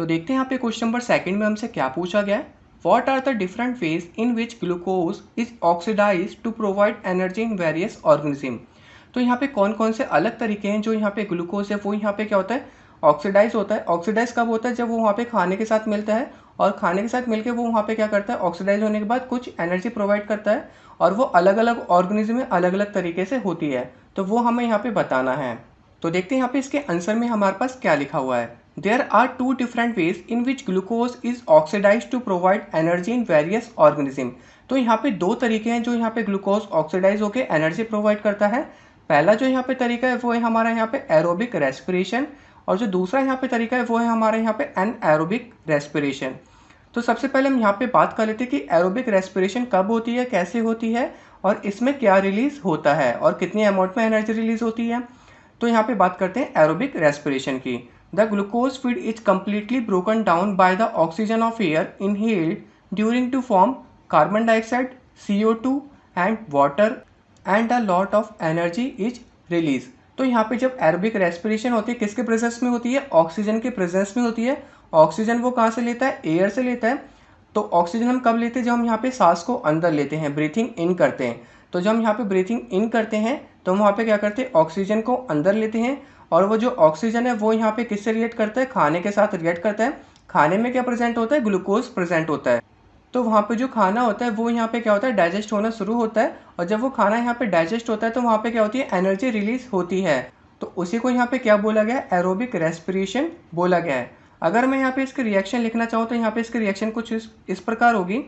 तो देखते हैं यहाँ पे क्वेश्चन नंबर सेकंड में हमसे क्या पूछा गया है। What are the different ways in which glucose is oxidise to provide energy in various organism. तो यहाँ पे कौन कौन से अलग तरीके हैं जो यहाँ पे ग्लूकोज है वो यहाँ पे क्या होता है, ऑक्सीडाइज होता है। ऑक्सीडाइज कब होता है, जब वो वहाँ पे खाने के साथ मिलता है और खाने के साथ मिलकर वो वहाँ पे क्या करता है, ऑक्सीडाइज होने के बाद कुछ एनर्जी प्रोवाइड करता है और वो अलग अलग ऑर्गेनिज्म में अलग अलग तरीके से होती है। तो वो हमें यहाँ पे बताना है। तो देखते हैं यहाँ पे इसके आंसर में हमारे पास क्या लिखा हुआ है। There are two different ways in which glucose is oxidise to provide energy in various organism. तो यहाँ पे दो तरीके हैं जो यहाँ पे ग्लूकोज ऑक्सीडाइज होकर एनर्जी प्रोवाइड करता है। पहला जो यहाँ पे तरीका है वो है हमारा यहाँ पे एरोबिक रेस्पिरेशन, और जो दूसरा यहाँ पे तरीका है वो है हमारे यहाँ पे एनएरोबिक रेस्पिरेशन। तो सबसे पहले हम यहाँ पे बात कर लेते हैं कि एरोबिक रेस्पिरेशन कब होती है, कैसे होती है और इसमें क्या रिलीज होता है और कितनी अमाउंट में एनर्जी रिलीज होती है। तो यहाँ पे बात करते हैं एरोबिक रेस्पिरेशन की। The glucose feed is completely broken down by the oxygen of air inhaled during to form carbon dioxide, CO2 and water and a lot of energy is release. तो यहाँ पे जब एरोबिक रेस्पिरेशन होती है किसके presence में होती है, ऑक्सीजन के प्रेजेंस में होती है। ऑक्सीजन वो कहाँ से लेता है, एयर से लेता है। तो ऑक्सीजन हम कब लेते हैं, जब हम यहाँ पे सांस को अंदर लेते हैं, ब्रीथिंग इन करते हैं। तो जब हम यहाँ पे ब्रीथिंग इन करते हैं तो हम वहाँ पे क्या करते हैं, ऑक्सीजन को अंदर लेते हैं और वो जो ऑक्सीजन है वो यहाँ पे किससे रिएक्ट करता है, खाने के साथ रिएक्ट करता है। खाने में क्या प्रेजेंट होता है, ग्लूकोज प्रेजेंट होता है। तो वहाँ पे जो खाना होता है वो यहाँ पे क्या होता है, डाइजेस्ट होना शुरू होता है और जब वो खाना यहाँ पे डाइजेस्ट होता है तो वहाँ पे क्या होती है, एनर्जी रिलीज होती है। तो उसी को यहाँ पे क्या बोला गया है, एरोबिक रेस्पिरेशन बोला गया है। अगर मैं यहाँ पे इसके रिएक्शन लिखना चाहूँ तो यहाँ पे इसकी रिएक्शन कुछ इस प्रकार होगी।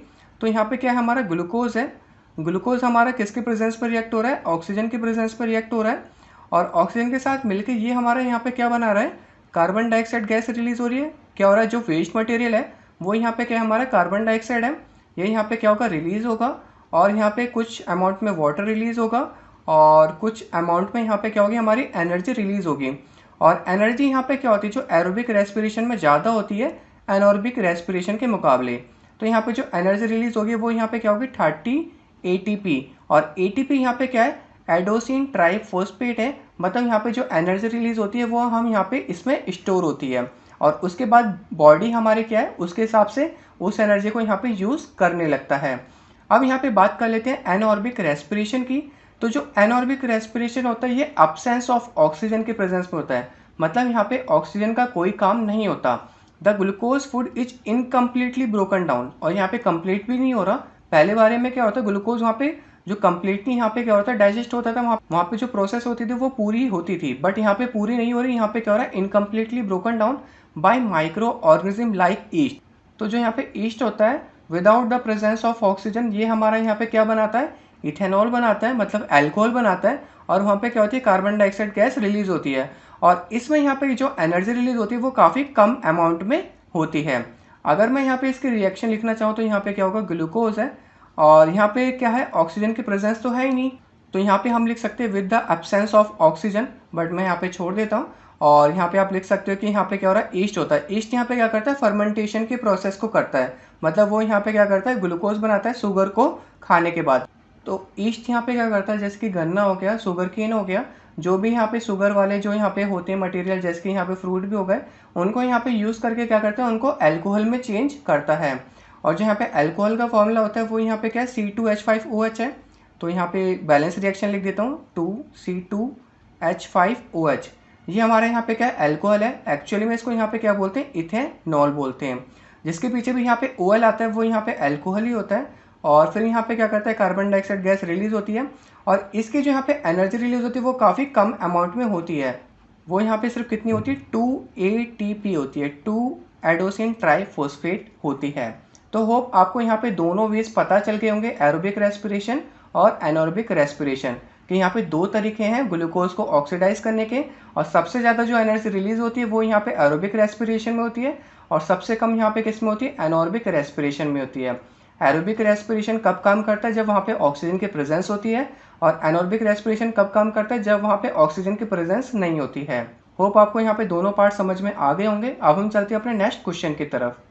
तो यहाँ पे क्या है, हमारा ग्लूकोज है। ग्लूकोज हमारा किसके प्रेजेंस पर रिएक्ट हो रहा है, ऑक्सीजन के प्रेजेंस पर रिएक्ट हो रहा है और ऑक्सीजन के साथ मिलकर ये हमारा यहाँ पे क्या बना रहा है, कार्बन डाइऑक्साइड गैस रिलीज हो रही है। क्या हो रहा है, जो वेस्ट मटेरियल है वो यहाँ पे क्या है, हमारा कार्बन डाइऑक्साइड है। ये यहाँ पे क्या होगा, रिलीज होगा और यहाँ पे कुछ अमाउंट में वाटर रिलीज होगा और कुछ अमाउंट में यहाँ पे क्या होगी, हमारी एनर्जी रिलीज होगी। और एनर्जी यहाँ पे क्या होती है, जो एरोबिक रेस्पिरेशन में ज़्यादा होती है एनोरबिक रेस्पिरेशन के मुकाबले। तो यहाँ पे जो एनर्जी रिलीज होगी वो यहाँ पे क्या होगी, 30 ATP। और ATP यहाँ पे क्या है, एडोसिन ट्राइफॉस्फेट है। मतलब यहाँ पे जो एनर्जी रिलीज होती है वो हम यहाँ पे इसमें स्टोर होती है और उसके बाद बॉडी हमारे क्या है, उसके हिसाब से उस एनर्जी को यहाँ पे यूज़ करने लगता है। अब यहाँ पे बात कर लेते हैं एनऑर्बिक रेस्पिरेशन की। तो जो एनऑर्बिक रेस्पिरेशन होता है ये अब्सेंस ऑफ ऑक्सीजन के प्रेजेंस में होता है। मतलब यहाँ पे ऑक्सीजन का कोई काम नहीं होता। The glucose food is incompletely broken down, और यहाँ पे कंप्लीट भी नहीं हो रहा। पहले बारे में क्या होता है, ग्लूकोज वहाँ पे जो कम्प्लीटली यहाँ पे क्या होता है, डाइजेस्ट होता था, वहाँ पे जो प्रोसेस होती थी वो पूरी होती थी, बट यहाँ पे पूरी नहीं हो रही। यहाँ पे क्या हो रहा है, incompletely broken down bye micro organism like east. तो जो यहाँ पे ईस्ट होता है without the presence of oxygen, ये हमारा यहाँ पे क्या बनाता है, इथेनॉल बनाता है, मतलब अल्कोहल बनाता है। और वहाँ पे क्या होती है, कार्बन डाइऑक्साइड गैस रिलीज होती है और इसमें यहाँ पे जो एनर्जी रिलीज होती है वो काफ़ी कम अमाउंट में होती है। अगर मैं यहाँ पे इसकी रिएक्शन लिखना चाहूँ तो यहाँ पे क्या होगा, ग्लूकोज है और यहाँ पे क्या है, ऑक्सीजन की प्रेजेंस तो है ही नहीं। तो यहाँ पे हम लिख सकते हैं with the absence of oxygen, but मैं यहाँ पे छोड़ देता हूँ। और यहाँ पे आप लिख सकते हो कि यहाँ पे क्या हो रहा है, ईस्ट होता है। ईस्ट यहाँ पे क्या करता है, फर्मेंटेशन के प्रोसेस को करता है। मतलब वो यहाँ पे क्या करता है, ग्लूकोज बनाता है शुगर को खाने के बाद। तो ईस्ट यहाँ पे क्या करता है, जैसे कि गन्ना हो गया, शुगर केन हो गया, जो भी यहाँ पे शुगर वाले जो यहाँ पे होते हैं मटेरियल, जैसे कि यहाँ पे फ्रूट भी हो गए, उनको यहाँ पे यूज़ करके क्या करता है, उनको अल्कोहल में चेंज करता है। और जो यहाँ पे अल्कोहल का फॉर्मूला होता है वो यहाँ पे क्या है, C2H5OH है। तो यहाँ पे बैलेंस रिएक्शन लिख देता हूँ, 2C2H5OH। ये हमारे यहाँ पे क्या है, अल्कोहल है। एक्चुअली में इसको यहाँ पे क्या बोलते हैं, इथेनॉल बोलते हैं। जिसके पीछे भी यहाँ पे OL आता है वो यहाँ पे अल्कोहल ही होता है। और फिर यहाँ पे क्या करता है, कार्बन डाइऑक्साइड गैस रिलीज होती है और इसकी जो यहाँ पे एनर्जी रिलीज होती है वो काफ़ी कम अमाउंट में होती है। वो यहाँ पे सिर्फ कितनी होती है, 2 ATP होती है, 2 एडोसिन ट्राइफॉस्फेट होती है। तो होप आपको यहाँ पे दोनों वेज पता चल गए होंगे, एरोबिक रेस्पिरेशन और एनोरबिक रेस्पिरेशन, कि यहाँ पे दो तरीके हैं ग्लूकोज को ऑक्सीडाइज करने के। और सबसे ज़्यादा जो एनर्जी रिलीज होती है वो यहाँ पे एरोबिक रेस्पिरेशन में होती है और सबसे कम यहाँ पे किस में होती है, एनोरबिक रेस्पिरेशन में होती है। एरोबिक रेस्पिरेशन कब काम करता है, जब वहाँ पे ऑक्सीजन की प्रेजेंस होती है, और एनोरबिक रेस्पिरेशन कब काम करता है, जब वहाँ पे ऑक्सीजन की प्रेजेंस नहीं होती है। होप आपको यहाँ पे दोनों पार्ट समझ में आ गए होंगे। अब हम चलते हैं अपने नेक्स्ट क्वेश्चन की तरफ।